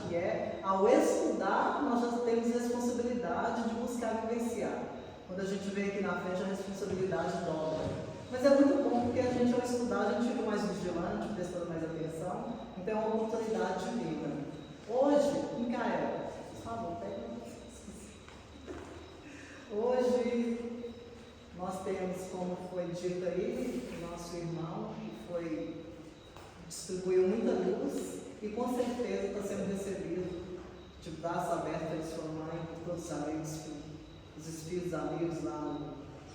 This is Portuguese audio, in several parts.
que é, ao estudar, nós já temos responsabilidade de buscar vivenciar. Quando a gente vem aqui na frente, a responsabilidade dobra. Mas é muito bom, porque a gente, ao estudar, a gente fica mais vigilante, prestando mais atenção. Então é uma oportunidade de vida. Hoje, Micaela, por favor, pega. Hoje, nós temos, como foi dito aí, nosso irmão, que distribuiu muita luz e com certeza está sendo recebido de braço aberto pela sua mãe, por todos os amigos, os espíritos amigos lá no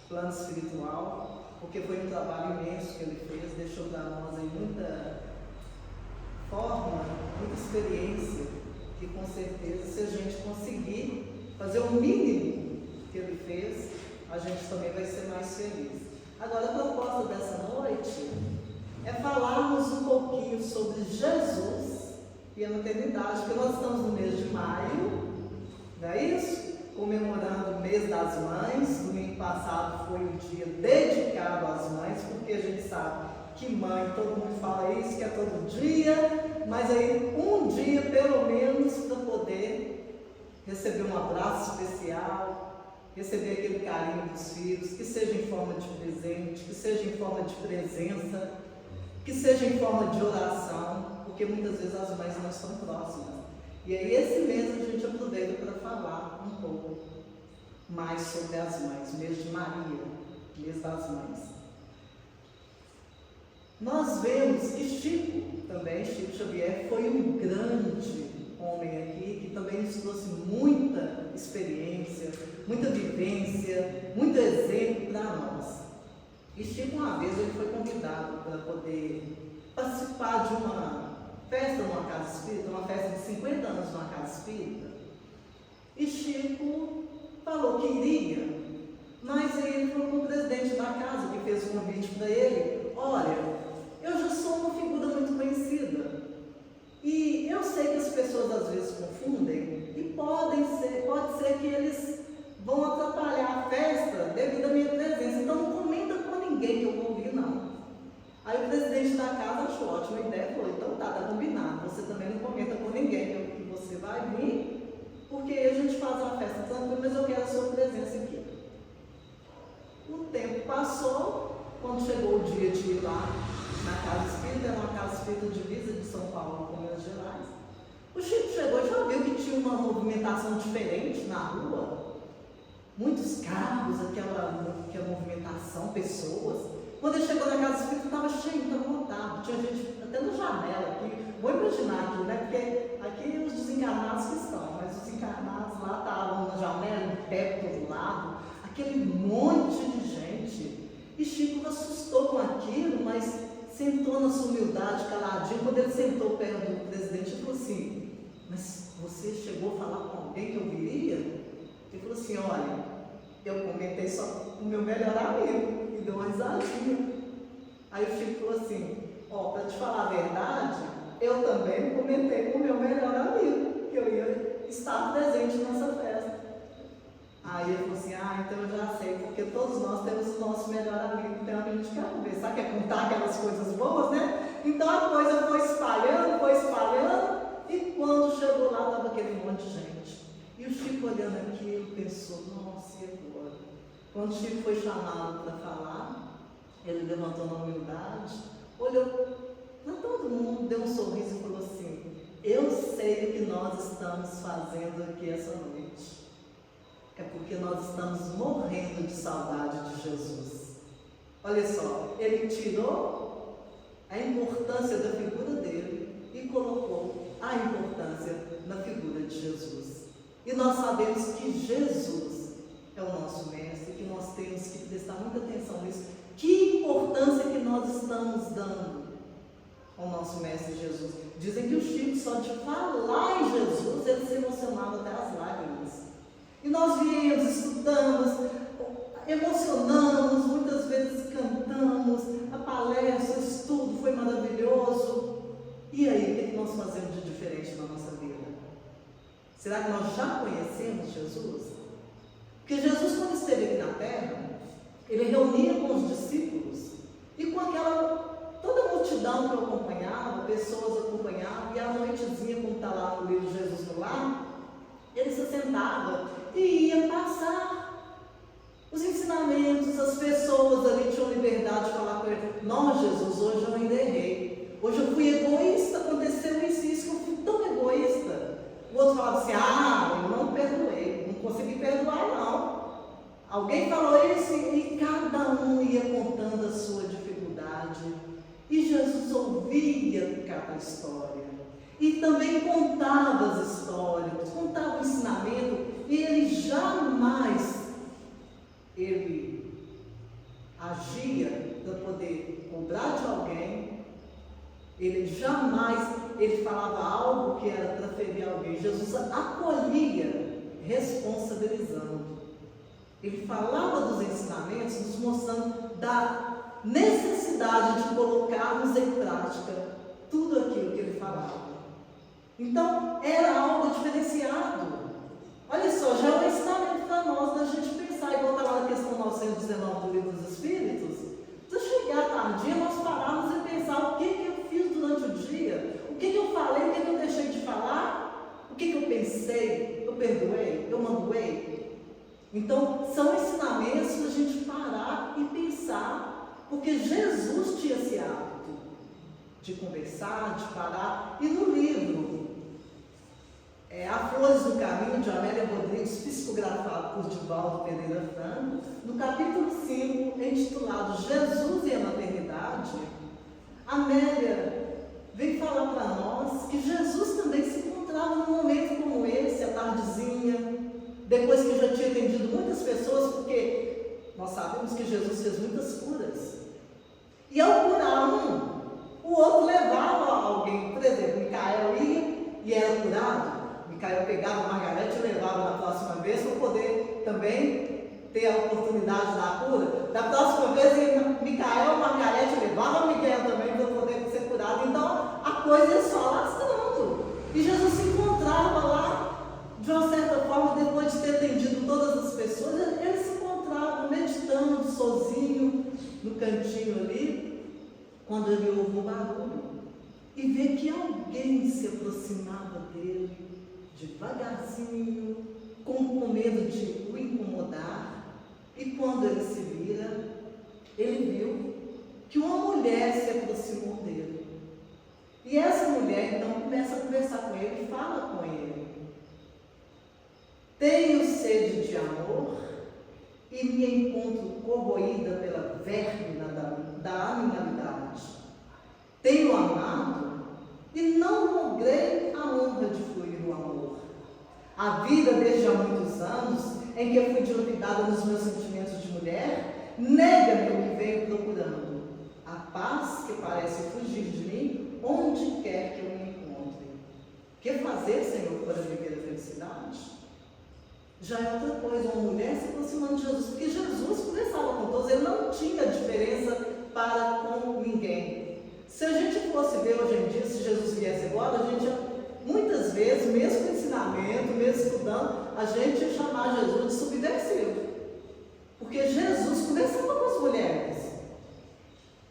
plano espiritual, porque foi um trabalho imenso que ele fez, deixou para nós aí muita forma, muita experiência, que com certeza, se a gente conseguir fazer o mínimo que ele fez, a gente também vai ser mais feliz. Agora, a proposta dessa noite é falarmos um pouquinho sobre Jesus e a maternidade, porque nós estamos no mês de maio, não é isso? Comemorando o mês das mães. Domingo passado foi um dia dedicado às mães, porque a gente sabe que mãe, todo mundo fala isso, que é todo dia, mas aí um dia pelo menos para poder receber um abraço especial, receber aquele carinho dos filhos, que seja em forma de presente, que seja em forma de presença, que seja em forma de oração, porque muitas vezes as mães não estão próximas. E aí esse mês a gente aproveita para falar um pouco mais sobre as mães, mês de Maria, mês das mães. Nós vemos que Chico Xavier, foi um grande homem aqui, que também nos trouxe muita experiência, muita vivência, muito exemplo para nós. E Chico, uma vez, ele foi convidado para poder participar de uma festa numa casa espírita, uma festa de 50 anos numa casa espírita. E Chico falou que iria, mas aí ele falou com o presidente da casa, que fez o convite para ele: olha, eu já sou uma figura muito conhecida. E eu sei que as pessoas às vezes confundem e pode ser que eles vão atrapalhar a festa devido à minha presença. Então não comenta com ninguém que eu vou vir, não. Aí o presidente da casa achou ótima ideia, falou: então tá combinado. Você também não comenta com ninguém que você vai vir, porque a gente faz uma festa tranquila, mas eu quero a sua presença aqui. O tempo passou, quando chegou o dia de ir lá na casa espírita, era uma casa espírita divisa de São Paulo com Minas Gerais. O Chico chegou e já viu que tinha uma movimentação diferente na rua, muitos carros, aquela movimentação, pessoas. Quando ele chegou na casa espírita, estava cheio, estava lotado, tinha gente até na janela aqui. Vou imaginar aqui, né? Porque aqui os desencarnados que estão, mas os encarnados lá estavam na janela, em pé por todo lado, aquele monte de gente. E Chico assustou com aquilo, mas sentou na sua humildade, caladinho. Quando ele sentou perto do presidente, ele falou assim: mas você chegou a falar com alguém que eu viria? Ele falou assim: olha, eu comentei só com o meu melhor amigo, e deu uma risadinha. Aí o Chico falou assim: ó, para te falar a verdade, eu também comentei com o meu melhor amigo, que eu ia estar presente nessa festa. Aí ele falou assim: ah, então eu já sei, porque todos nós temos o nosso melhor amigo, então a gente quer conversar, quer contar aquelas coisas boas, né? Então a coisa foi espalhando, e quando chegou lá, estava aquele monte de gente. E o Chico, olhando aquilo, pensou: nossa, e agora? Quando o Chico foi chamado para falar, ele levantou na humildade, olhou para todo mundo, deu um sorriso e falou assim: eu sei o que nós estamos fazendo aqui essa noite. É porque nós estamos morrendo de saudade de Jesus. Olha só, ele tirou a importância da figura dele e colocou a importância na figura de Jesus. E nós sabemos que Jesus é o nosso mestre, que nós temos que prestar muita atenção nisso. Que importância que nós estamos dando ao nosso mestre Jesus. Dizem que o Chico, só de falar em Jesus, ele se emocionava até as lágrimas. E nós viemos, estudamos, emocionamos, muitas vezes cantamos, a palestra, o estudo foi maravilhoso. E aí, o que nós fazemos de diferente na nossa vida? Será que nós já conhecemos Jesus? Porque Jesus, quando esteve aqui na Terra, ele reunia com os discípulos e com toda a multidão que o acompanhava, pessoas acompanhavam, e à noitezinha, como está lá no livro Jesus sentava e ia passar os ensinamentos, as pessoas ali tinham liberdade de falar com ele: não, Jesus, hoje eu ainda errei, hoje eu fui egoísta, aconteceu isso, que eu fui tão egoísta. O outro falava assim: eu não perdoei, não consegui perdoar não. Alguém falou isso e cada um ia contando a sua dificuldade. E Jesus ouvia cada história. E também contava as histórias, contava o ensinamento. E ele jamais, agia para poder cobrar de alguém. Ele jamais, falava algo que era para ferir alguém. Jesus acolhia, responsabilizando. Ele falava dos ensinamentos, nos mostrando da necessidade de colocarmos em prática tudo aquilo que ele falava. Então, era algo diferenciado. Olha só, já é um ensinamento para nós da gente pensar, igual está lá na questão 919 do Livro dos Espíritos, se chegar tardia, nós pararmos e pensar o que eu fiz durante o dia, o que eu falei, o que eu deixei de falar, o que eu pensei, eu perdoei, eu magoei. Então, são ensinamentos para a gente parar e pensar, porque Jesus tinha esse hábito de conversar, de parar. E no livro, A Flores do Caminho, de Amélia Rodrigues, psicografado por Divaldo Pereira Franco, no capítulo 5, intitulado Jesus e a Maternidade, Amélia vem falar para nós que Jesus também se encontrava num momento como esse, à tardezinha, depois que já tinha atendido muitas pessoas, porque nós sabemos que Jesus fez muitas curas. E ao curar um, o outro levava alguém. Por exemplo, Micael ia e era curado. Micael pegava a Margarete e levava na próxima vez para poder também ter a oportunidade da cura. Da próxima vez, Micael, Margarete levava Miguel também para poder ser curado. Então, a coisa ia só lastrando. E Jesus se encontrava lá. De uma certa forma, depois de ter atendido todas as pessoas, ele se encontrava meditando sozinho no cantinho ali, quando ele ouve um barulho e vê que alguém se aproximava dele devagarzinho, com medo de o incomodar. E quando ele se vira, ele viu que uma mulher se aproximou dele. E essa mulher então começa a conversar com ele e fala com ele: tenho sede de amor e me encontro corroída pela vermina da animalidade. Tenho amado e não logrei a honra de fluir no amor. A vida desde há muitos anos, em que eu fui dilapidada nos meus sentimentos de mulher, nega-me o que venho procurando. A paz que parece fugir de mim, onde quer que eu me encontre. Que fazer, Senhor, para viver a felicidade? Já é outra coisa, uma mulher se aproximando de Jesus, porque Jesus conversava com todos, ele não tinha diferença para com ninguém. Se a gente fosse ver hoje em dia, se Jesus viesse agora, a gente, muitas vezes, mesmo com ensinamento, mesmo estudando, a gente ia chamar Jesus de subversivo. Porque Jesus conversava com as mulheres.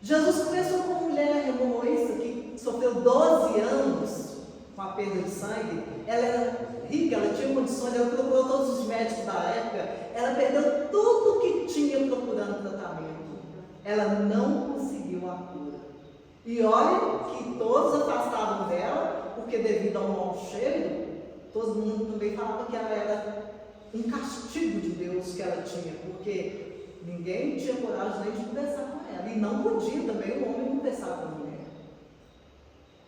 Jesus conversou com uma mulher hemorroísta que sofreu 12 anos com a perda de sangue. Ela era rica, ela tinha condições, ela procurou todos os médicos da época, ela perdeu tudo que tinha procurando tratamento. Ela não conseguiu a cura. E olha que todos afastavam dela, porque devido ao mau cheiro, todo mundo também falava que ela era um castigo de Deus que ela tinha, porque ninguém tinha coragem nem de conversar com ela. E não podia também o homem conversar com a mulher.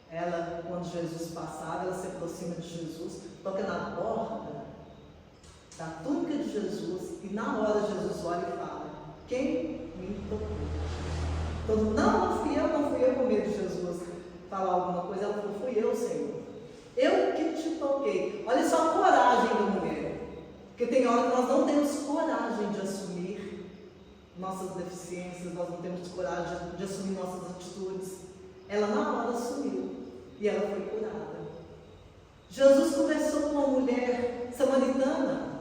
Ela, quando Jesus passava, ela se aproxima de Jesus, toca na borda da túnica de Jesus, e na hora Jesus olha e fala: quem me tocou? Todo mundo: não fui eu com medo de Jesus falar alguma coisa. Ela falou: fui eu, Senhor, eu que te toquei. Olha só a coragem da mulher, porque tem hora que nós não temos coragem de assumir nossas deficiências, nós não temos coragem de assumir nossas atitudes. Ela na hora assumiu e ela foi curada. Jesus conversou com uma mulher samaritana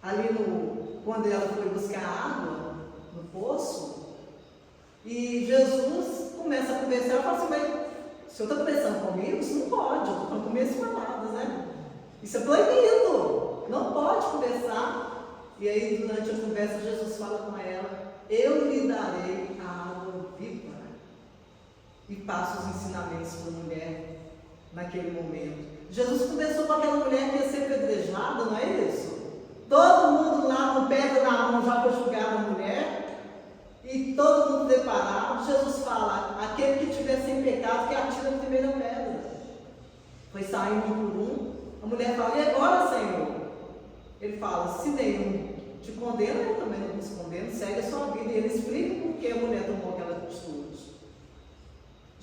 ali quando ela foi buscar água no poço, e Jesus começa a conversar e fala assim: mas o senhor está conversando comigo? Isso não pode, eu estou falando com minhas palavras, né? Isso é proibido. não pode conversar. E aí, durante a conversa, Jesus fala com ela: eu lhe darei a água viva. E passa os ensinamentos para a mulher naquele momento. Jesus conversou com aquela mulher que ia ser apedrejada, não é isso? Todo mundo lá com pedra na mão já para julgar a mulher, e todo mundo preparado. Jesus fala: aquele que tiver sem pecado, que atira a primeira pedra. Foi saindo um por um. A mulher fala: e agora, Senhor? Ele fala: se nenhum te condena, eu também não te condeno, segue a sua vida. E ele explica por que a mulher tomou aquela atitude.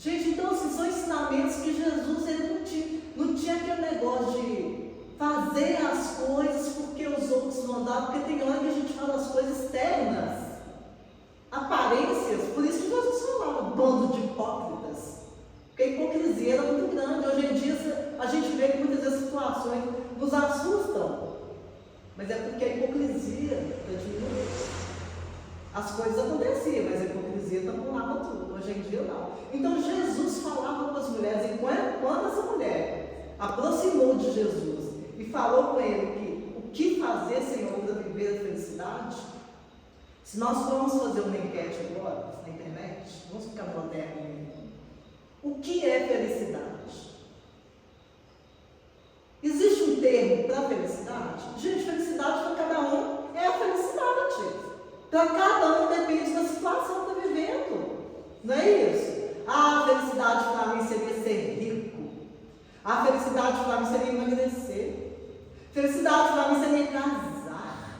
Gente, então assim, são ensinamentos que Jesus ele não tinha aquele negócio de fazer as coisas porque os outros mandavam, porque tem hora que a gente fala as coisas externas, aparências. Por isso que Jesus falava: bando de hipócritas, porque a hipocrisia era muito grande. Hoje em dia a gente vê que muitas vezes situações nos assustam, mas é porque a hipocrisia está diminuindo. As coisas aconteciam, mas a hipocrisia tampouava tudo. Hoje em dia não. Então Jesus falava com as mulheres, e quando essa mulher aproximou de Jesus e falou com ele que o que fazer, Senhor, para viver a felicidade. Se nós formos fazer uma enquete agora na internet, vamos ficar modernos. O que é felicidade? Existe um termo para felicidade? Gente, felicidade para cada um é a felicidade. Para cada um depende da situação que está vivendo. Não é isso? A felicidade para mim seria ser rico. A felicidade para mim seria emagrecer. Felicidade para mim seria casar.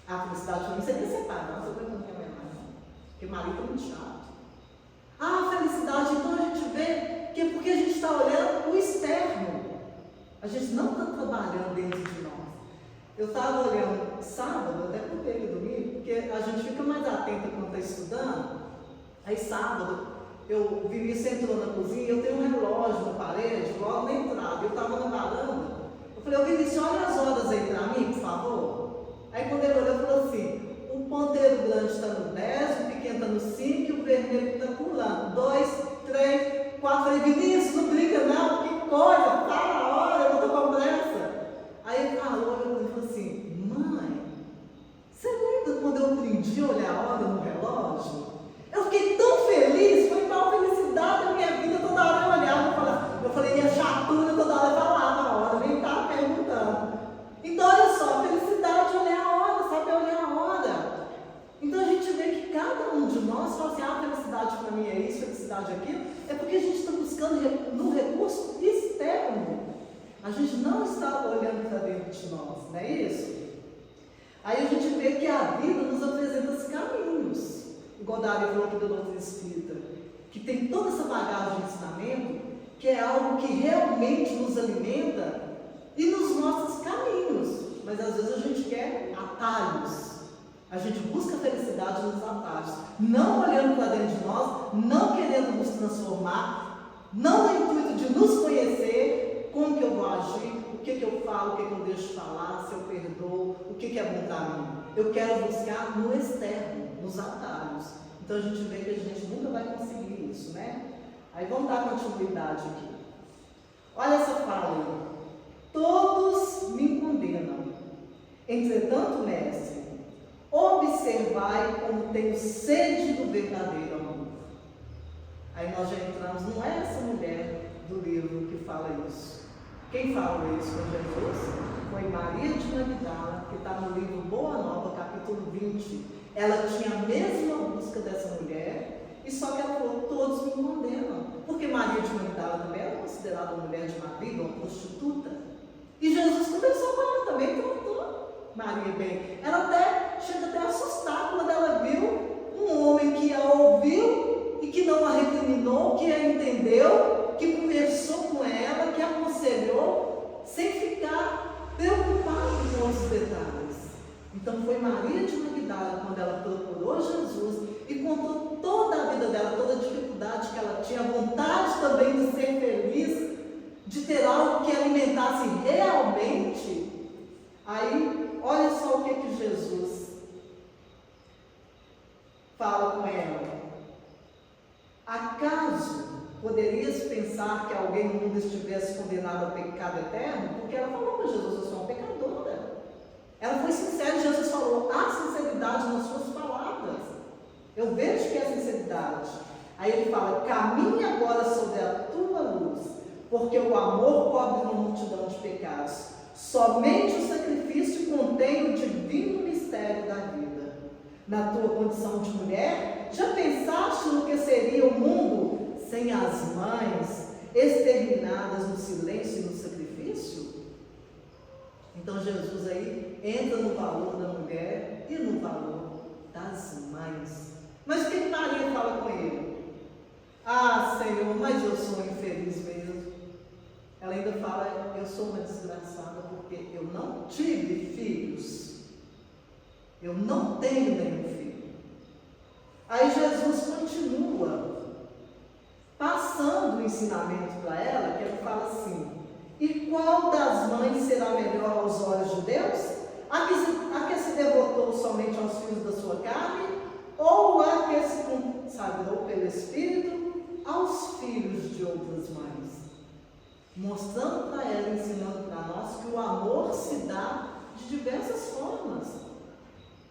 A felicidade para mim seria separar. Não estou brincando com a minha mãe, não. Porque marido é muito chato. A felicidade, então a gente vê que é porque a gente está olhando o externo. A gente não está trabalhando dentro de nós. Eu estava olhando sábado, até por ele domingo, porque a gente fica mais atenta quando está estudando. Aí sábado, o Vinícius entrou na cozinha, eu tenho um relógio na parede, logo na entrada. Eu estava na varanda, eu falei: ô Vinícius, olha as horas aí para mim, por favor. Aí quando ele olhou, falou assim: o ponteiro grande está no 10, o pequeno está no 5 e o vermelho está pulando. 2, 3, 4. Falei: Vinícius, não brinca não, que coisa, tá na hora, eu não estou com pressa. Aí ele falou assim: mãe, você lembra quando eu aprendi a olhar a hora no relógio? Eu fiquei tão feliz, foi uma felicidade da minha vida, toda hora eu olhava, eu falei, minha chatura, toda hora eu falava a hora, nem estava perguntando. Então olha só, a felicidade é olhar a hora, sabe olhar a hora. Então a gente vê que cada um de nós fala assim: a felicidade para mim é isso, felicidade é aquilo, é porque a gente está buscando no recurso externo. A gente não está olhando para dentro de nós, não é isso? Aí a gente vê que a vida nos apresenta os caminhos. Igual Dario falou aqui da doutrina espírita, que tem toda essa bagagem de ensinamento, que é algo que realmente nos alimenta e nos mostra os caminhos. Mas às vezes a gente quer atalhos. A gente busca felicidade nos atalhos, não olhando para dentro de nós, não querendo nos transformar, não no intuito de nos conhecer. Como que eu vou agir, o que eu falo, o que eu deixo de falar, se eu perdoo, o que é bom para mim. Eu quero buscar no externo, nos atalhos. Então a gente vê que a gente nunca vai conseguir isso, né? Aí vamos dar continuidade aqui. Olha essa fala aí: todos me condenam, entretanto, mestre, observai como tenho sede do verdadeiro amor. Aí nós já entramos, não é essa mulher do livro que fala isso. Quem falou isso com Jesus foi Maria de Magdala, que está no livro Boa Nova, capítulo 20. Ela tinha a mesma busca dessa mulher, e só que ela falou: todos me condenam. Porque Maria de Magdala também era considerada uma mulher de má vida, uma prostituta. E Jesus conversou com ela também, tratou Maria bem. Ela chega até a assustar quando ela viu um homem que a ouviu e que não a recriminou, que a entendeu, que conversou com ela, que aconselhou, sem ficar preocupado com os detalhes. Então foi Maria de Magdala, quando ela procurou Jesus e contou toda a vida dela, toda a dificuldade que ela tinha, a vontade também de ser feliz, de ter algo que alimentasse realmente. Aí, olha só o que Jesus fala com ela: acaso poderias pensar que alguém no mundo estivesse condenado ao pecado eterno? Porque ela falou para Jesus: eu sou uma pecadora. Ela foi sincera e Jesus falou: há sinceridade nas suas palavras. Eu vejo que é sinceridade. Aí ele fala: caminhe agora sobre a tua luz, porque o amor cobre uma multidão de pecados. Somente o sacrifício contém o divino mistério da vida. Na tua condição de mulher, já pensaste no que seria o mundo sem as mães exterminadas no silêncio e no sacrifício? Então Jesus aí entra no valor da mulher e no valor das mães. Mas o que Maria fala com ele? Ah, Senhor, mas eu sou infeliz mesmo. Ela ainda fala: eu sou uma desgraçada porque eu não tive filhos. Eu não tenho nenhum filho. Aí Jesus continua passando o ensinamento para ela, que ele fala assim: e qual das mães será melhor aos olhos de Deus? A que se devotou somente aos filhos da sua carne, ou a que se consagrou pelo Espírito aos filhos de outras mães? Mostrando para ela, ensinando para nós que o amor se dá de diversas formas.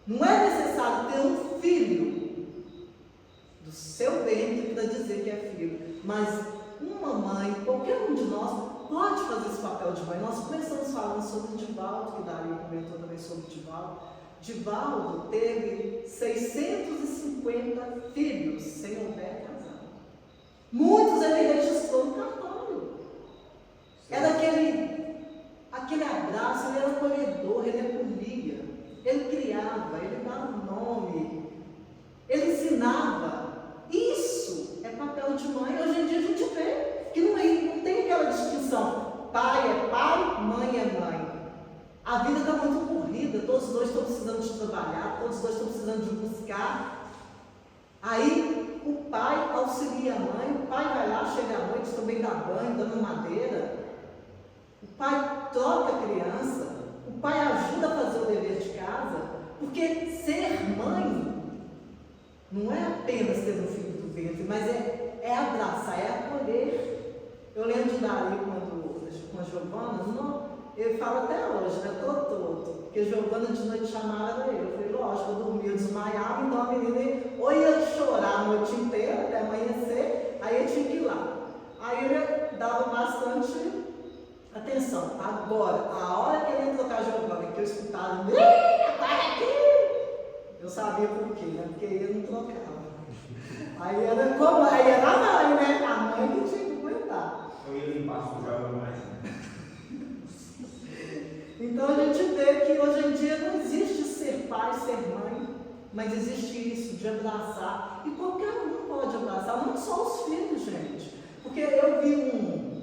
Não é necessário ter um filho do seu ventre para dizer que é filho, mas uma mãe, qualquer um de nós, pode fazer esse papel de mãe. Nós começamos falando sobre Divaldo, que Dario comentou também sobre Divaldo. Divaldo teve 650 filhos sem houver casado. Muitos ele registrou no cartório. Era aquele abraço, ele era acolhedor, ele acolhia, ele criava, ele dava um nome, ele ensinava. Isso é papel de mãe. Hoje em dia a gente vê que não tem aquela distinção: pai é pai, mãe é mãe. A vida está muito corrida, todos dois estão precisando de trabalhar, todos dois estão precisando de buscar. Aí o pai auxilia a mãe, o pai vai lá, chega à noite, também dá banho, dando madeira. O pai troca a criança, o pai ajuda a fazer o dever de casa, porque ser mãe não é apenas ter um filho do ventre, mas é abraçar, é acolher. Eu lembro de Dario com a Giovana, ele fala até hoje, né? Todo, porque Giovana de noite chamava eu. Eu falei: lógico, eu dormia, eu desmaiava, então a menina ou ia chorar a noite inteira até amanhecer, aí eu tinha que ir lá. Aí ele dava bastante atenção. Agora, a hora que ele ia trocar a Giovana, que eu escutava: agora aqui! Eu sabia por quê, né? Porque ele não trocava. Aí era a mãe, né? A mãe que tinha que aguentar. Eu ia limpar, sujava mais, né? Então a gente vê que hoje em dia não existe ser pai, ser mãe, mas existe isso de abraçar. E qualquer um pode abraçar, não só os filhos, gente. Porque eu vi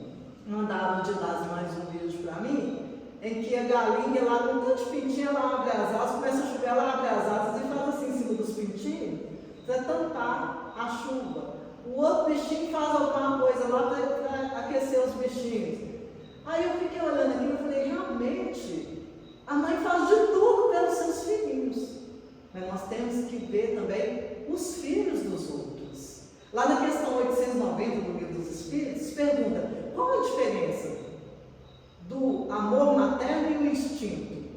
mandaram de das mães um vídeo para mim, em que a galinha lá com tanto pintinho, ela abre as asas, começa a chover, ela abre as asas e faz assim em cima dos pintinhos para tampar a chuva. O outro bichinho faz alguma coisa lá para aquecer os bichinhos. Aí eu fiquei olhando aqui e falei: realmente, a mãe faz de tudo pelos seus filhinhos. Mas nós temos que ver também os filhos dos outros. Lá na questão 890 do Livro dos Espíritos, pergunta: qual a diferença do amor materno e o instinto?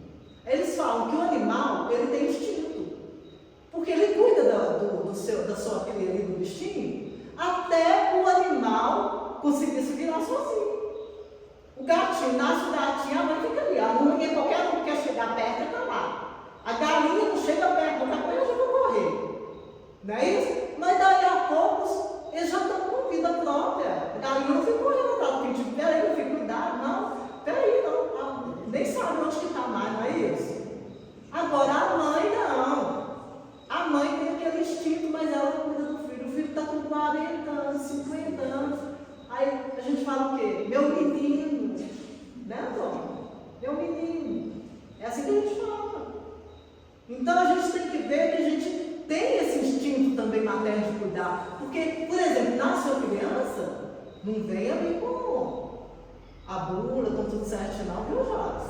Eles falam que o animal, ele tem instinto, porque ele cuida da sua cria ali, do bichinho, até o animal conseguir se virar sozinho. O gatinho, nasce o gatinho, a mãe fica ali. A mãe, qualquer um que quer chegar perto, está lá. A galinha não chega perto, qualquer coisa eu já vou correr. Não é isso? Mas daí a poucos, eles já estão com vida própria. A galinha não fica correndo atrás do pintinho. Peraí, eu fico cuidado. Não, peraí, não. Nem sabe onde que está mais, não é isso? Agora a mãe não. A mãe tem aquele instinto, mas ela cuida do filho. O filho está com 40 anos, 50 anos. Aí a gente fala o quê? Meu menino, né, Antônio? Meu menino. É assim que a gente fala. Então a gente tem que ver que a gente tem esse instinto também materno de cuidar. Porque, por exemplo, nasce uma criança, não vem ali com a bula, com tudo certo, não, viu, Jorge?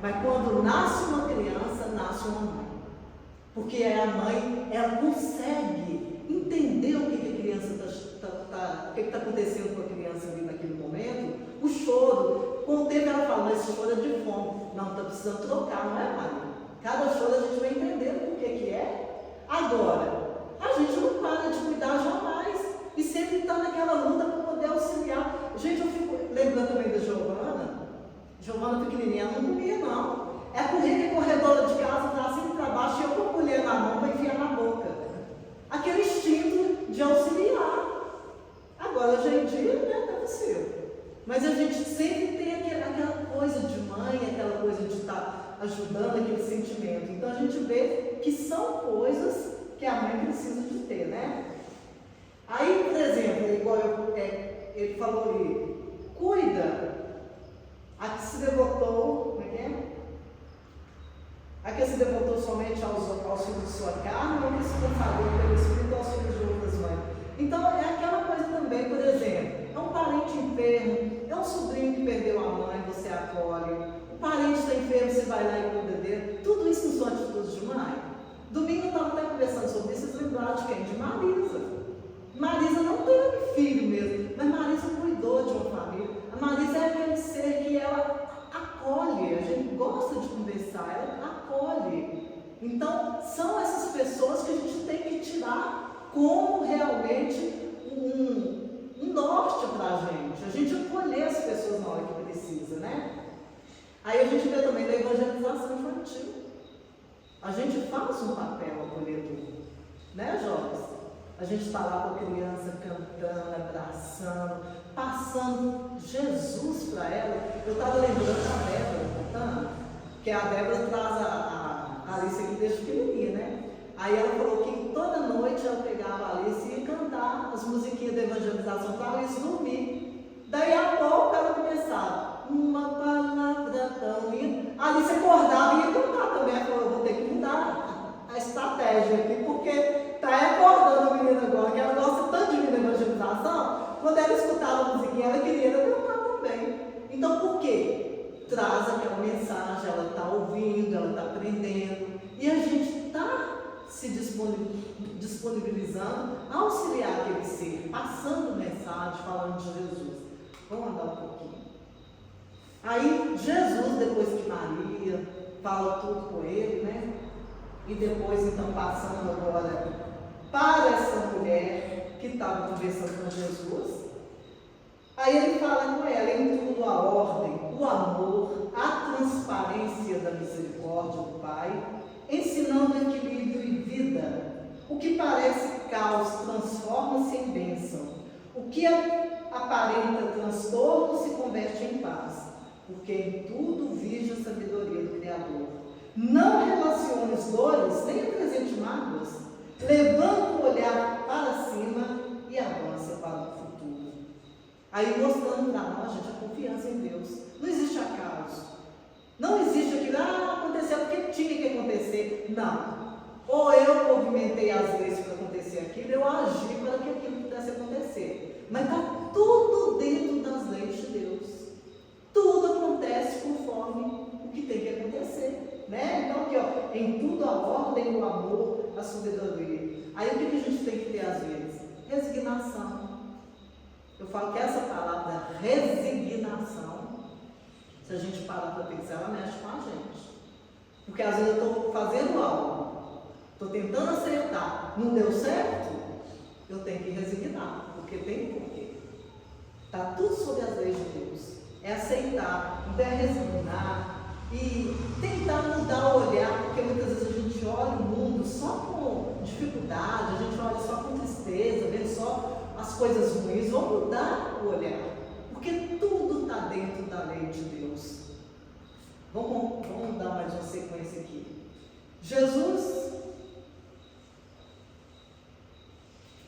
Mas quando nasce uma criança, nasce uma mãe. Porque a mãe, ela consegue entender o que a criança o que está acontecendo com a criança ali naquele momento. O choro, com o tempo ela fala: esse choro é de fome. Não, está precisando trocar, não é, Maria? Cada choro a gente vai entendendo por que é. Agora, a gente não para de cuidar jamais. E sempre está naquela luta para poder auxiliar. Gente, eu fico lembrando também da Giovana. Giovana pequenininha, ela não comia não. É correr que corredora de casa, para cima e para baixo, e eu com a colher na mão para enfiar na boca. Aquele instinto de auxiliar. Agora, hoje em dia, né, não é possível. Mas a gente sempre tem aquela coisa de mãe, aquela coisa de estar ajudando, aquele sentimento. Então a gente vê que são coisas que a mãe precisa de ter, né? Aí, por exemplo, igual ele falou ali, cuida, a que se devotou, como é que é? A que se devotou somente aos filhos de sua carne, ou que se consagrou pelo Espírito aos filhos de outras mães. Então, é aquela coisa também, por exemplo, é um parente enfermo, é um sobrinho que perdeu a mãe, você acolhe, o parente está enfermo, você vai lá e cuida dele. Tudo isso não são atitudes de mãe. Domingo eu estava até conversando sobre isso, vocês lembraram de quem? De Marisa. Marisa não teve filho mesmo, mas Marisa cuidou de uma família. A Marisa é aquele ser que ela acolhe, a gente gosta de conversar, ela acolhe. Então, são essas pessoas que a gente tem que tirar como realmente um norte para a gente acolher as pessoas na hora que precisa, né? Aí a gente vê também da evangelização infantil. A gente faz um papel acolhedor, né, jovens? A gente está lá com a criança cantando, abraçando, passando Jesus para ela. Eu estava lembrando da Débora contando, que a Débora traz a Alice aqui desde pequenininha, né? Aí ela falou que toda noite ela pegava a Alice e ia cantar as musiquinhas da evangelização para a Alice dormir. Daí a pouco ela começava, uma palavra tão linda. A Alice acordava e ia cantar também. Ela falou, eu vou ter que mudar a estratégia aqui, porque está acordando a menina agora, que ela gosta tanto de vir na evangelização, quando ela escutava a musiquinha, ela queria cantar também. Então, por quê? Traz aquela mensagem, ela está ouvindo, ela está aprendendo, e a gente está se disponibilizando a auxiliar aquele ser, passando mensagem, falando de Jesus. Vamos andar um pouquinho. Aí, Jesus, depois que Maria fala tudo com ele, né? E depois, então, passando agora para essa mulher que estava conversando com Jesus, aí ele fala com ela em tudo a ordem, o amor, a transparência da misericórdia do Pai, ensinando equilíbrio e vida. O que parece caos transforma-se em bênção. O que aparenta transtorno se converte em paz, porque em tudo vige a sabedoria do Criador. Não relaciones dores, nem apresente mágoas. Levanta o olhar para cima e avança para o futuro. Aí mostrando para nós, gente, a confiança em Deus. Não existe acaso. Não existe aquilo, aconteceu porque tinha que acontecer. Não. Ou eu movimentei as leis para acontecer aquilo, eu agi para que aquilo pudesse acontecer. Mas está tudo dentro das leis de Deus. Tudo acontece conforme o que tem que acontecer. Né? Então aqui, ó, em tudo a ordem, o amor, a sabedoria. Aí o que a gente tem que ter às vezes? Resignação. Eu falo que essa palavra resignação, se a gente parar para pensar, ela mexe com a gente. Porque às vezes eu estou fazendo algo, estou tentando acertar, não deu certo, eu tenho que resignar, porque tem porquê. Está tudo sob as leis de Deus. É aceitar, então é resignar. E tentar mudar o olhar, porque muitas vezes a gente olha o mundo só com dificuldade, a gente olha só com tristeza, vê só as coisas ruins. Vamos mudar o olhar, porque tudo está dentro da lei de Deus. Vamos dar mais uma sequência aqui. Jesus,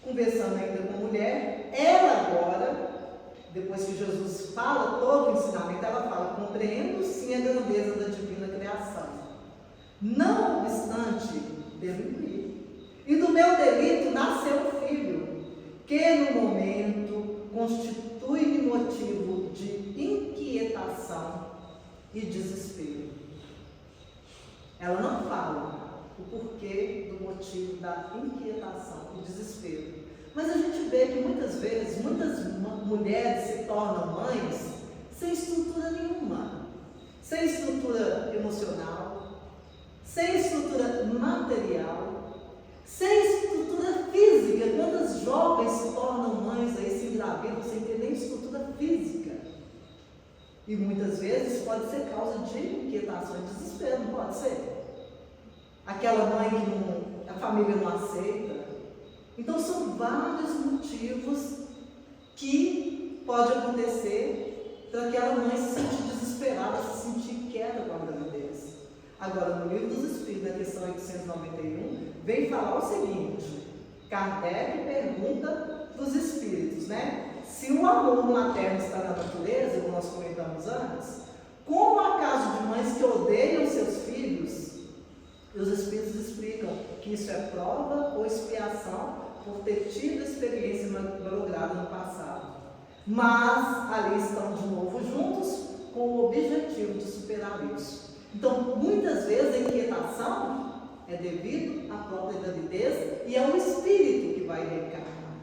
conversando ainda com a mulher, ela agora, depois que Jesus fala todo o ensinamento, ela fala, compreendo sim a grandeza da divina criação. Não obstante, devo engolir. E do meu delito nasceu um filho, que no momento constitui-me motivo de inquietação e desespero. Ela não fala o porquê do motivo da inquietação e desespero. Mas a gente vê que muitas vezes, muitas mulheres se tornam mães sem estrutura nenhuma, sem estrutura emocional, sem estrutura material, sem estrutura física. Quantas jovens se tornam mães aí, se engravidam sem ter nem estrutura física? E muitas vezes pode ser causa de inquietação e desespero, não pode ser? Aquela mãe que a família não aceita. Então são vários motivos que pode acontecer para aquela mãe se sentir desesperada, se sentir inquieta com a gravidez. Agora, no Livro dos Espíritos, na questão 891, vem falar o seguinte: Kardec pergunta para os espíritos, né? Se o amor materno está na natureza, como nós comentamos antes, como há caso de mães que odeiam seus filhos? E os espíritos explicam que isso é prova ou expiação por ter tido experiência malograda no passado. Mas ali estão de novo juntos com o objetivo de superar isso. Então, muitas vezes a inquietação é devido à própria gravidez e é o espírito que vai reencarnar.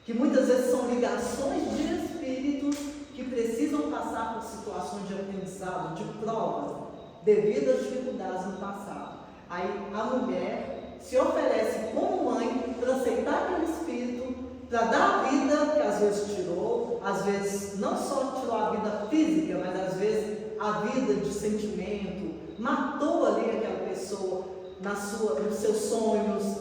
Que muitas vezes são ligações de espíritos que precisam passar por situações de aprendizado, de prova, devido às dificuldades no passado. Aí a mulher se oferece como mãe para aceitar aquele espírito, para dar a vida que às vezes tirou, às vezes não só tirou a vida física, mas às vezes a vida de sentimento, matou ali aquela pessoa nos seus sonhos,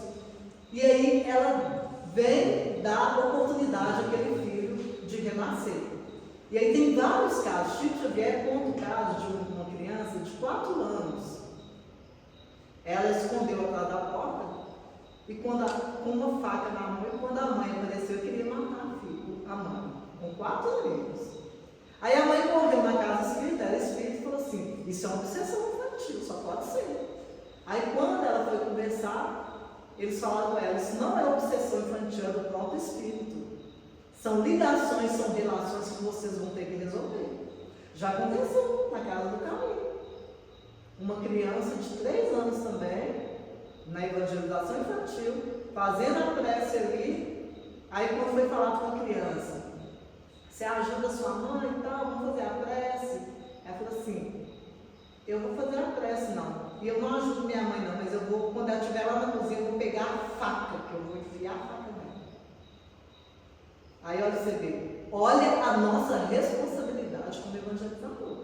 e aí ela vem dar oportunidade àquele filho de renascer. E aí tem vários casos. Chico Xavier conta o caso de uma criança de 4 anos. Ela escondeu atrás da porta e com uma faca na mão, e quando a mãe apareceu, queria matar a mãe, com 4 anos. Aí a mãe correu na casa espírita, era espírita, e falou assim: isso é uma obsessão infantil, só pode ser. Aí quando ela foi conversar, eles falaram com ela: isso não é obsessão infantil, é do próprio espírito. São ligações, são relações que vocês vão ter que resolver. Já aconteceu na casa do caminho. Uma criança de 3 anos também, na evangelização infantil, fazendo a prece ali. Aí quando foi falar com a criança: você ajuda sua mãe e tal, vamos fazer a prece? Ela falou assim: eu vou fazer a prece não. E eu não ajudo minha mãe não, mas eu vou, quando ela estiver lá na cozinha, eu vou pegar a faca, que eu vou enfiar a faca nela. Aí olha você vê, olha a nossa responsabilidade como evangelizador.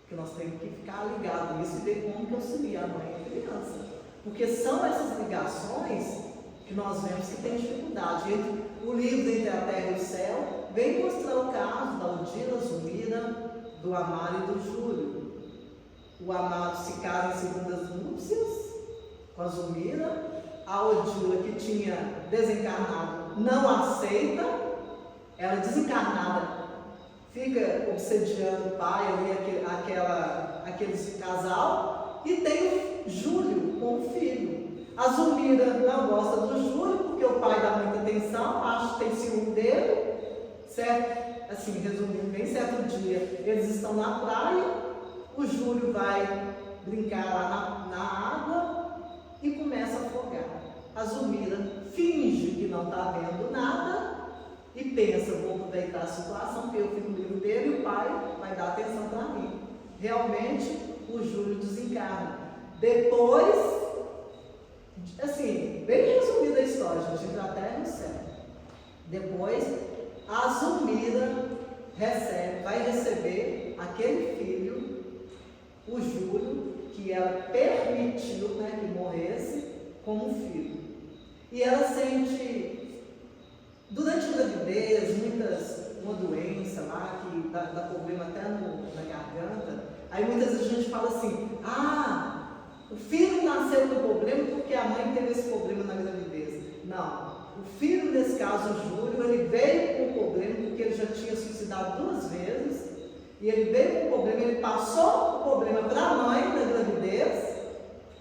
Porque nós temos que ficar ligados nisso e ver como que auxilia a mãe e a criança. Porque são essas ligações que nós vemos que tem dificuldade. O livro Entre a Terra e o Céu vem mostrar o caso da Odila, Zumira, do Amaro e do Júlio. O Amaro se casa em segundas núpcias com a Zumira. A Odila, que tinha desencarnado, não aceita. Ela desencarnada fica obsediando o pai ali, aqueles casal, e tem o Júlio com o filho. A Zumira não gosta do Júlio porque o pai dá muita atenção, acha que tem ciúme dele, certo? Assim, resumindo bem, certo dia eles estão na praia, o Júlio vai brincar lá na água e começa a afogar. A Zumira finge que não está vendo nada e pensa: vou aproveitar a situação, porque eu fico livre dele e o pai vai dar atenção para mim. Realmente, o Júlio desencarna. Depois, assim, bem resumida a história, gente, entre a terra e o céu. Depois, a Zumira vai receber aquele filho, o Júlio, que ela permitiu, né, que morresse, como filho. E ela sente, durante a gravidez, uma doença lá, que dá problema até na garganta. Aí muitas vezes a gente fala assim: o filho nasceu com problema porque a mãe teve esse problema na gravidez. Não, o filho, nesse caso, o Júlio, ele veio com problema porque ele já tinha suicidado 2 vezes, e ele veio com problema, ele passou o problema para a mãe na gravidez.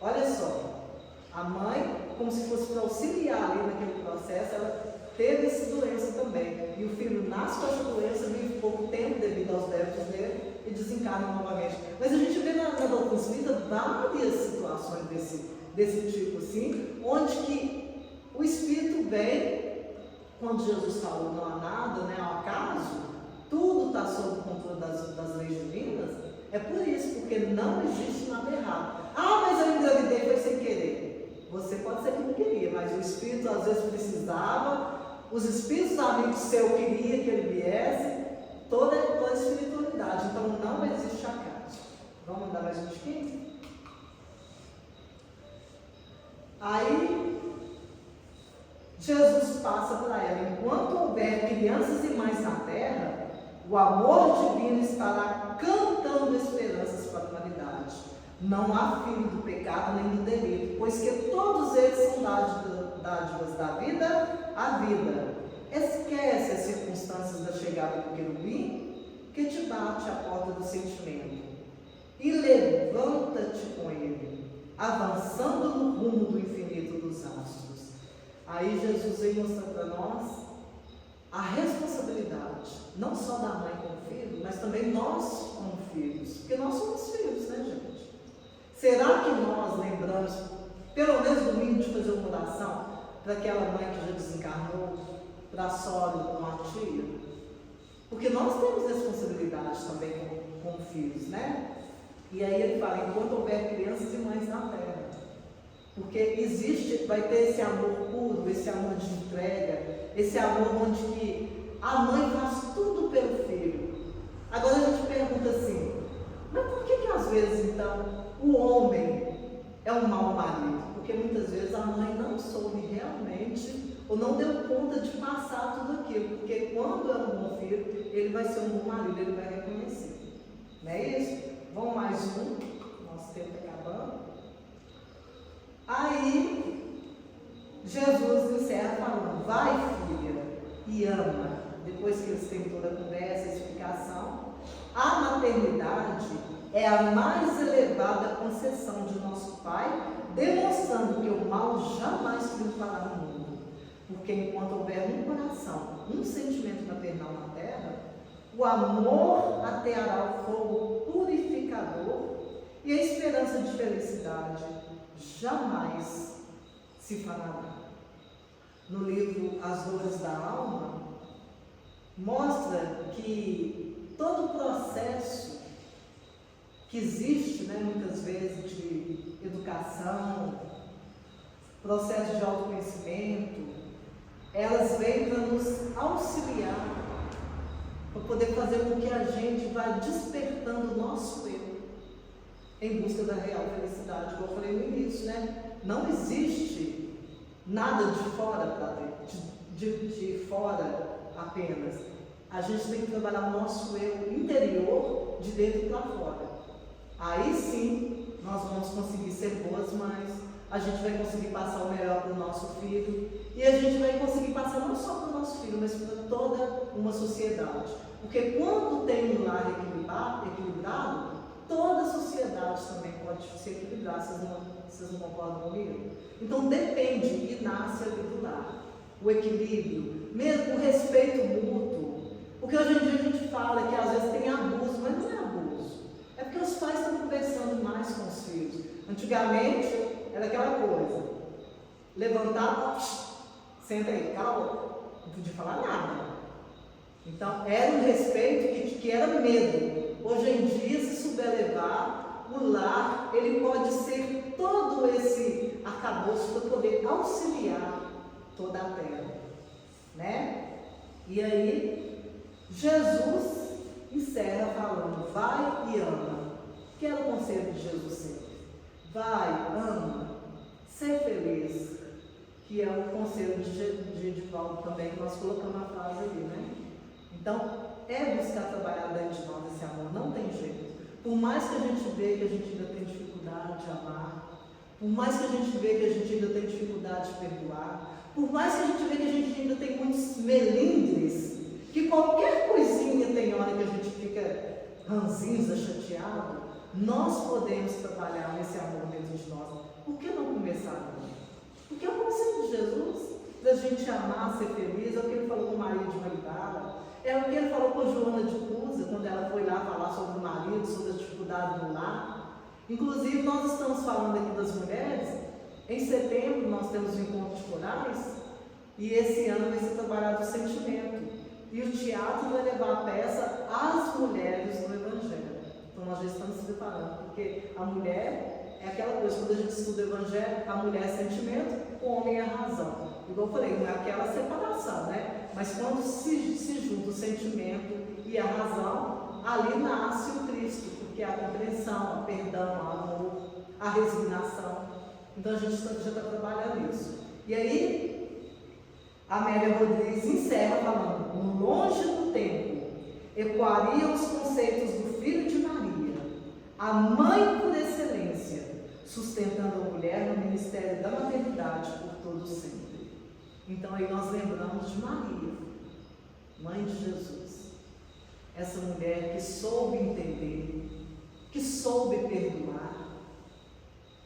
Olha só, a mãe, como se fosse para auxiliar ali naquele processo, ela teve essa doença também. E o filho nasce com essa doença, vive pouco tempo devido aos débitos dele e desencarna novamente. Mas a gente vê na doutrina espírita várias situações desse tipo, assim, onde que o espírito vem, quando Jesus falou não há nada, né, ao acaso, tudo está sob o controle das leis divinas. É por isso, porque não existe nada errado. Mas Você pode ser que não queria, mas o Espírito às vezes precisava, os Espíritos amigos seus queriam que ele viesse, toda a espiritualidade. Então não existe acaso. Vamos mandar mais um tiquinho? Aí Jesus passa para ela: enquanto houver crianças e mães na terra, o amor divino estará cantando esperanças para a humanidade. Não há filho do pecado nem do delito, pois que todos eles são dádivas da vida à vida. Esquece as circunstâncias da chegada do querubim que te bate à porta do sentimento e levanta-te com ele, avançando no rumo do infinito dos astros. Aí Jesus vem mostrar para nós a responsabilidade, não só da mãe como filho, mas também nós como filhos, porque nós somos filhos, né, gente? Será que nós lembramos, pelo menos domingo, de fazer uma oração para aquela mãe que já desencarnou, para a sogra, para uma tia? Porque nós temos responsabilidade também como filhos, né? E aí ele fala: enquanto houver crianças e mães na terra. Porque existe, vai ter esse amor puro, esse amor de entrega, esse amor onde que a mãe faz tudo pelo filho. Agora a gente pergunta assim: mas por que às vezes então o homem é um mau marido? Porque muitas vezes a mãe não soube realmente, ou não deu conta de passar tudo aquilo. Porque quando é um bom filho, ele vai ser um bom marido, ele vai reconhecer. Não é isso? Vamos mais um, nosso tempo está acabando. Aí Jesus encerra falando: vai, filha, e ama. Depois que eles têm toda a conversa, a explicação, a maternidade é a mais elevada concessão de nosso Pai, demonstrando que o mal jamais triunfará no mundo. Porque enquanto houver um coração, um sentimento maternal na terra, o amor ateará o fogo purificador e a esperança de felicidade jamais se fará. No livro As Dores da Alma, mostra que todo o processo que existe, né, muitas vezes, de educação, processo de autoconhecimento, elas vêm para nos auxiliar, para poder fazer com que a gente vá despertando o nosso eu em busca da real felicidade. Como eu falei no início, né? Não existe nada de fora para dentro, de fora apenas. A gente tem que trabalhar o nosso eu interior de dentro para fora. Aí sim, nós vamos conseguir ser boas mães, a gente vai conseguir passar o melhor para o nosso filho, e a gente vai conseguir passar não só para o nosso filho, mas para toda uma sociedade. Porque quando tem um lar equilibrado, toda a sociedade também pode se equilibrar. Vocês não concordam comigo? Então depende e nasce ali do lar. O equilíbrio, mesmo o respeito mútuo. Porque hoje em dia a gente fala que às vezes tem abuso, mas não é abuso. É porque os pais estão conversando mais com os filhos. Antigamente era aquela coisa: levantava, senta aí, cala a boca, não podia falar nada. Então era um respeito que era medo. Hoje em dia, se souber levar, o lar, ele pode ser todo esse arcabouço para poder auxiliar toda a terra, né? E aí, Jesus encerra falando: vai e ama. Que é o conselho de Jesus sempre. Vai, ama, ser feliz. Que é o conselho de Paulo também, que nós colocamos a frase ali, né? Então, é buscar trabalhar dentro de nós esse amor, não tem jeito. Por mais que a gente vê que a gente ainda tem dificuldade de amar, por mais que a gente vê que a gente ainda tem dificuldade de perdoar, por mais que a gente vê que a gente ainda tem muitos melindres, que qualquer coisinha tem hora que a gente fica ranzinza, chateado, nós podemos trabalhar nesse amor dentro de nós. Por que não começar agora? Porque é o conselho de Jesus, da gente amar, ser feliz. É o que ele falou com Maria de Magdala, é o que ele falou com Joana de Cusa, quando ela foi lá falar sobre o marido, sobre as dificuldades do lar. Inclusive, nós estamos falando aqui das mulheres. Em setembro nós temos o encontro de corais, e esse ano vai ser trabalhado o sentimento. E o teatro vai levar a peça As Mulheres no Evangelho. Então nós já estamos se preparando, porque a mulher é aquela coisa, quando a gente estuda o Evangelho, a mulher é sentimento, o homem é razão. Igual eu falei, não é aquela separação, né? Mas quando se junta o sentimento e a razão, ali nasce o Cristo, porque é a compreensão, o perdão, o amor, a resignação. Então a gente já está trabalhando isso. E aí, a Amélia Rodrigues encerra falando: longe do tempo, ecoariam os conceitos do Filho de Maria, a mãe por excelência, sustentando a mulher no ministério da maternidade por todo sempre. Então aí nós lembramos de Maria, mãe de Jesus, essa mulher que soube entender, que soube perdoar,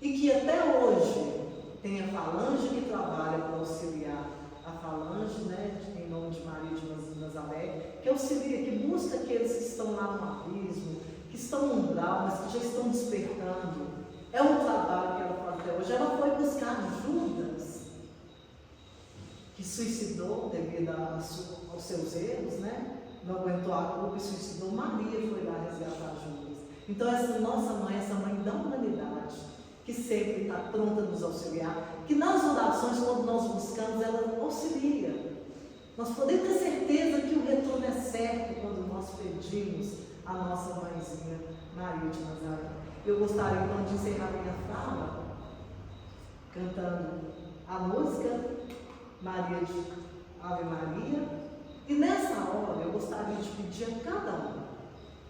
e que até hoje tem a falange que trabalha para auxiliar, a falange, né, em nome de Maria de Nazaré, que auxilia, que busca aqueles que estão lá no abismo, que estão no umbral, mas que já estão despertando. É um trabalho que ela faz até hoje. Ela foi buscar Judas, que suicidou devido aos seus erros, né? Não aguentou a culpa e suicidou. Maria foi lá resgatar Judas. Então essa nossa mãe, essa mãe da humanidade, que sempre está pronta a nos auxiliar, que nas orações, quando nós buscamos, ela auxilia. Nós podemos ter certeza que o retorno é certo quando nós pedimos a nossa mãezinha Maria de Nazaré. Eu gostaria então de encerrar minha fala cantando a música Maria de Ave Maria, e nessa hora eu gostaria de pedir a cada um,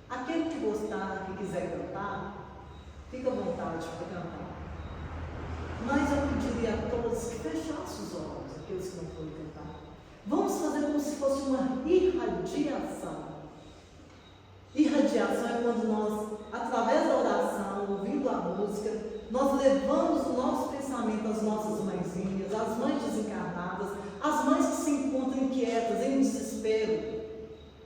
aquele que gostar, que quiser cantar, fica à vontade para cantar. Mas eu pediria a todos que fechassem os olhos, aqueles que não foram cantar. Vamos fazer como se fosse uma irradiação. Irradiação é quando nós, através da oração, ouvindo a música, nós levamos o nosso pensamento às nossas mãezinhas, às mães desencarnadas, às mães que se encontram inquietas, em desespero,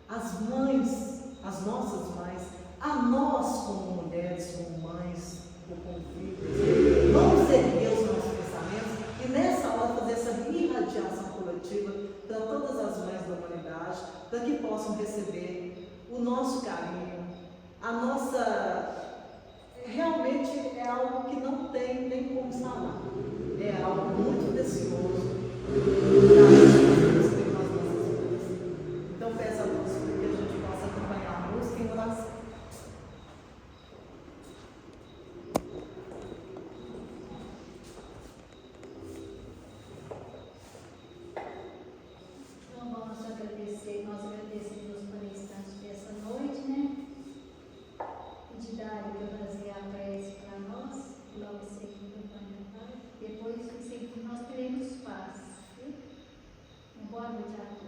as mães, as nossas mães, a nós como mulheres, como mães, como filhos. Vamos erguer os nossos pensamentos e nessa hora fazer essa irradiação coletiva para todas as mães da humanidade, para que possam receber o nosso carinho, a nossa... Realmente é algo que não tem nem como falar. É algo muito precioso. Então peço a Deus para que a gente possa acompanhar a música em oração. Então vamos agradecer, nós agradecemos por instante dessa noite, né? Pedir Dário para fazer a prece para nós, logo em seguida o Pai. Depois, em seguida, nós teremos paz. Boa noite a todos.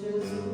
Jesus.